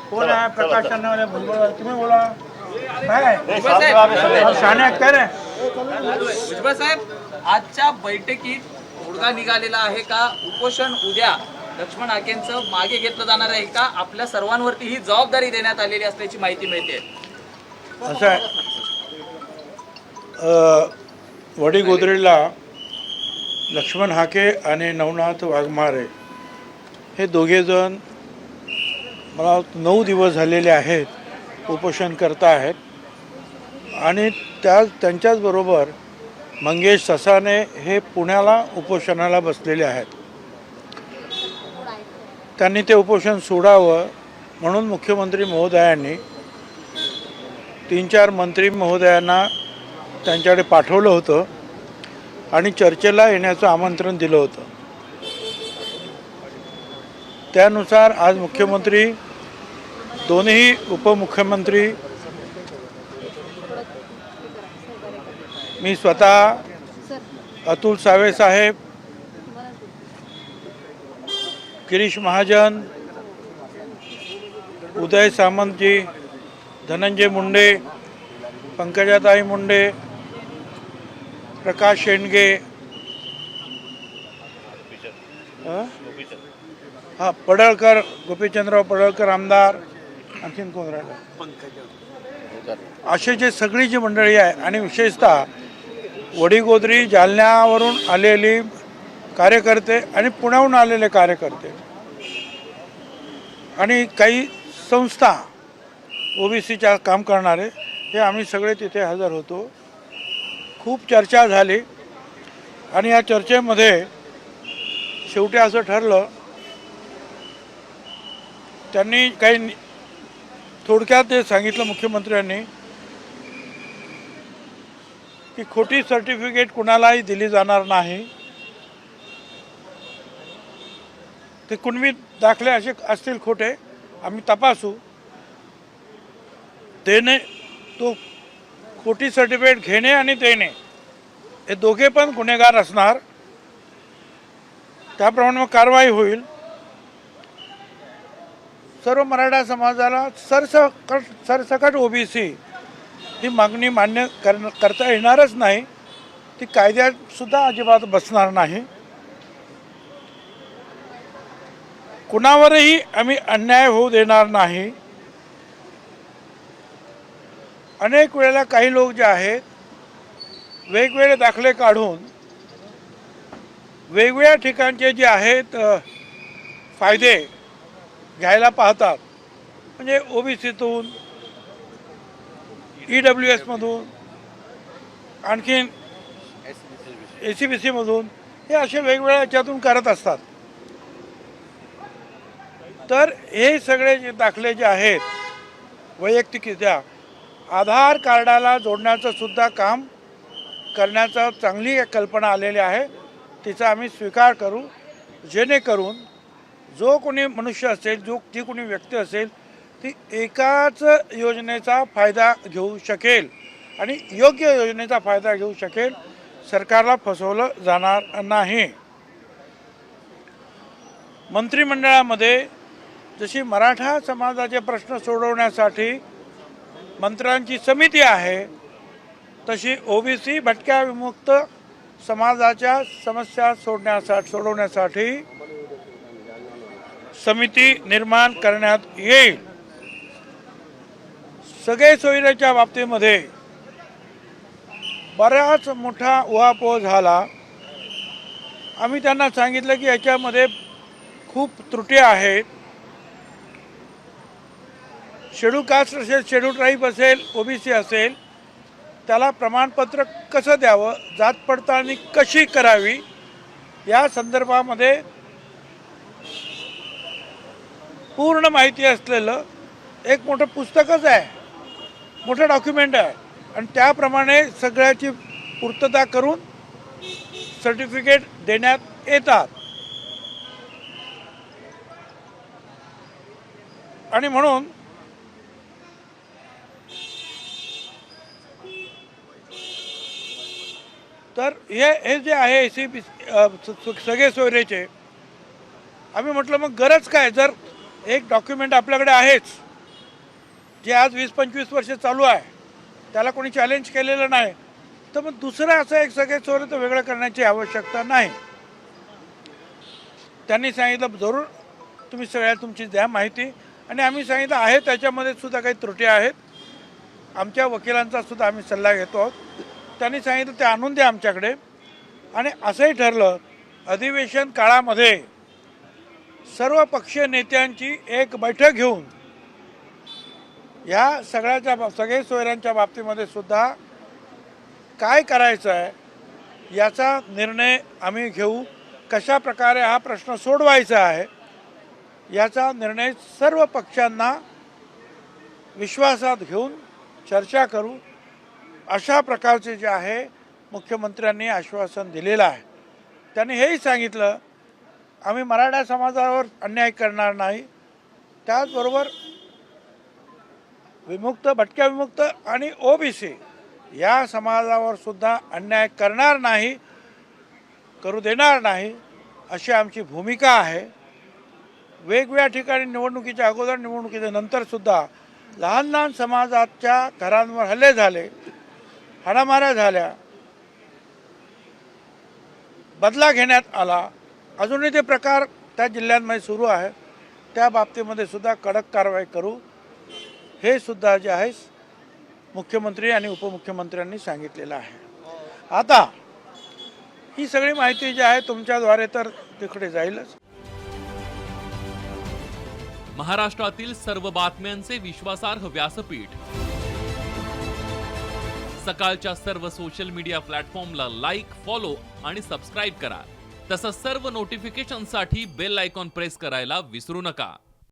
कौन है प्रकाश करने वाले भुजबळ तुम्ही बोला भुजबळ साहेब आजच्या बैठकीत तोडगा निघालेला आहे का? उपोषण उद्या लक्ष्मण हाकेंचं मागे घेतलं जाणार आहे का? आपल्या सर्वांवरती ही जबाबदारी देण्यात आलेली असल्याची माहिती मिळते. असं आहे, वडीगोद्रीला लक्ष्मण हाके आणि नवनाथ वाघमारे हे दोघेजण मला 9 दिवस झालेले आहेत उपोषण करत आहेत आणि त्यांच्याचबरोबर मंगेश ससाने हे पुण्याला उपोषणाला बसलेले आहेत. त्यांनी ते उपोषण सोडावं म्हणून मुख्यमंत्री महोदयांनी 3-4 मंत्री महोदयांना त्यांच्याकडे पाठवलं होतं आणि चर्चेला येण्याचं आमंत्रण दिलं होतं. त्यानुसार आज मुख्यमंत्री, दोन्ही उपमुख्यमंत्री, मी स्वतः, अतुल सावे साहेब, गिरीश महाजन, उदय सामंतजी, धनंजय मुंडे, पंकजाताई मुंडे, प्रकाश शेंडगे, पडळकर, गोपीचंद्रराव पडळकर आमदार, आणखीन कोण राहिलं, असे जे सगळी जी मंडळी आहे आणि विशेषतः वडीगोद्री जालन्यावरून आलेली कार्यकर्ते आणि पुण्याहून आलेले कार्यकर्ते आणि काही संस्था ओबीसीच्या काम करणारे हे आम्ही सगळे तिथे हजर होतो. खूप चर्चा झाली आणि या चर्चेमध्ये शेवटी असं ठरलं, त्यांनी काही थोडक्यात ते सांगितलं मुख्यमंत्र्यांनी की खोटी सर्टिफिकेट कुणालाही दिली जाणार नाही. ते कुणबी दाखले असे असतील खोटे आम्ही तपासू. देणे, तो खोटी सर्टिफिकेट घेणे आणि देणे हे दोघे पण गुन्हेगार असणार. त्याप्रमाणे मग कारवाई होईल. सर्व मराठा समाजाला सरसकट ओबीसी ही मागणी मान्य करता येणारच नाही. ती कायद्यात सुद्धा अजिबात बसणार नाही. कुणावरही आम्ही अन्याय होऊ देणार नाही. अनेक वेळेला काही लोक जे आहेत वेगवेगळे दाखले काढून वेगवेगळ्या ठिकाणचे जे आहेत फायदे घ्यायला पाहतात. म्हणजे ओबीसीतून, EWSमधून, आणखीन ACBCमधून, हे असे वेगवेगळ्या याच्यातून करत असतात. तर हे सगळे जे दाखले जे आहेत वैयक्तिकरित्या आधार कार्डाला जोडण्याचं सुद्धा काम करण्याचा चांगली कल्पना आलेली आहे. तिचा आम्ही स्वीकार करू, जेणेकरून जो कोणी मनुष्य असेल, जी कोणी व्यक्ती असेल, ती एकाच योजनेचा फायदा घेऊ शकेल आणि योग्य योजनेचा फायदा घेऊ शकेल. सरकारला फसवलं जाणार नाही. मंत्रिमंडळामध्ये जशी मराठा समाजाचे प्रश्न सोडवण्यासाठी मंत्र्यांची समिती आहे, तशी ओबीसी भटक्या विमुक्त समाजाच्या समस्या सोडवण्यासाठी समिती निर्माण करण्यात येईल. सगळे सोयीच्या बाबतीमध्ये बराच मोठा उहापोह झाला. आम्ही त्यांना सांगितलं की याच्यामध्ये खूप त्रुटी आहेत. शेड्यूल कास्ट असेल, शेड्यूल ट्राईब असेल, ओबीसी असेल, त्याला प्रमाणपत्र कसं द्यावं, जात पडताळणी कशी करावी, या संदर्भामध्ये पूर्ण माहिती असलेलं एक मोठं पुस्तकच आहे. मोठं डॉक्युमेंट आहे आणि त्याप्रमाणे सगळ्याची पूर्तता करून सर्टिफिकेट देण्यात येतात. आणि म्हणून तर हे जे आहे SCP सगळे सोयरेचे, आम्ही म्हटलं मग गरज काय, जर एक डॉक्युमेंट आपल्याकडे आहेच जे आज 20-25 वर्ष चालू आहे, त्याला कोणी चॅलेंज केलेलं नाही, तर मग दुसरं असं एक सगळे सोयरे तर वेगळं करण्याची आवश्यकता नाही. त्यांनी सांगितलं जरूर तुम्ही सगळ्या तुमची द्या माहिती, आणि आम्ही सांगितलं आहे त्याच्यामध्ये सुद्धा काही त्रुटी आहेत, आमच्या वकिलांचा सुद्धा आम्ही सल्ला घेतो आहोत. त्यांनी सांगितलं ते आणून द्या आमच्याकडे. आणि असंही ठरलं अधिवेशन काळामध्ये सर्व पक्षीय नेत्यांची एक बैठक घेऊन या सगळे सोयऱ्यांच्या बाबतीमध्ये सुद्धा काय करायचं आहे याचा निर्णय आम्ही घेऊ, कशा प्रकारे हा प्रश्न सोडवायचा आहे याचा निर्णय सर्व पक्षांना विश्वासात घेऊन चर्चा करू, अशा प्रकारचे जे आहे मुख्यमंत्र्यांनी आश्वासन दिलेलं आहे. त्यांनी हेही सांगितलं आम्ही मराठा समाजावर अन्याय करणार नाही, त्याचबरोबर विमुक्त, भटक्या विमुक्त आणि OBC या समाजावर सुद्धा अन्याय करणार नाही, करू देणार नाही, अशी आमची भूमिका आहे. वेगवेगळ्या ठिकाणी निवडणुकीच्या अगोदर, निवडणुकीच्या नंतर सुद्धा लहान लहान समाजाच्या घरांवर हल्ले झाले, हाणामाऱ्या झाल्या, बदला घेण्यात आला, अजूनही ते प्रकार त्या जिल्ह्यांमध्ये सुरू आहे. त्या बाबतीमध्ये सुद्धा कडक कारवाई करू, हे सुद्धा जे आहे मुख्यमंत्री आणि उपमुख्यमंत्र्यांनी सांगितलेलं आहे. आता ही सगळी माहिती जी आहे तुमच्याद्वारे तर तिकडे जाईलच. महाराष्ट्रातील सर्व बातम्यांचे विश्वासार्ह व्यासपीठ, सकाळच्या सर्व सोशल मीडिया प्लॅटफॉर्मला लाईक, फॉलो आणि सबस्क्राईब करा. तसंच सर्व नोटिफिकेशनसाठी बेल आयकॉन प्रेस करायला विसरू नका.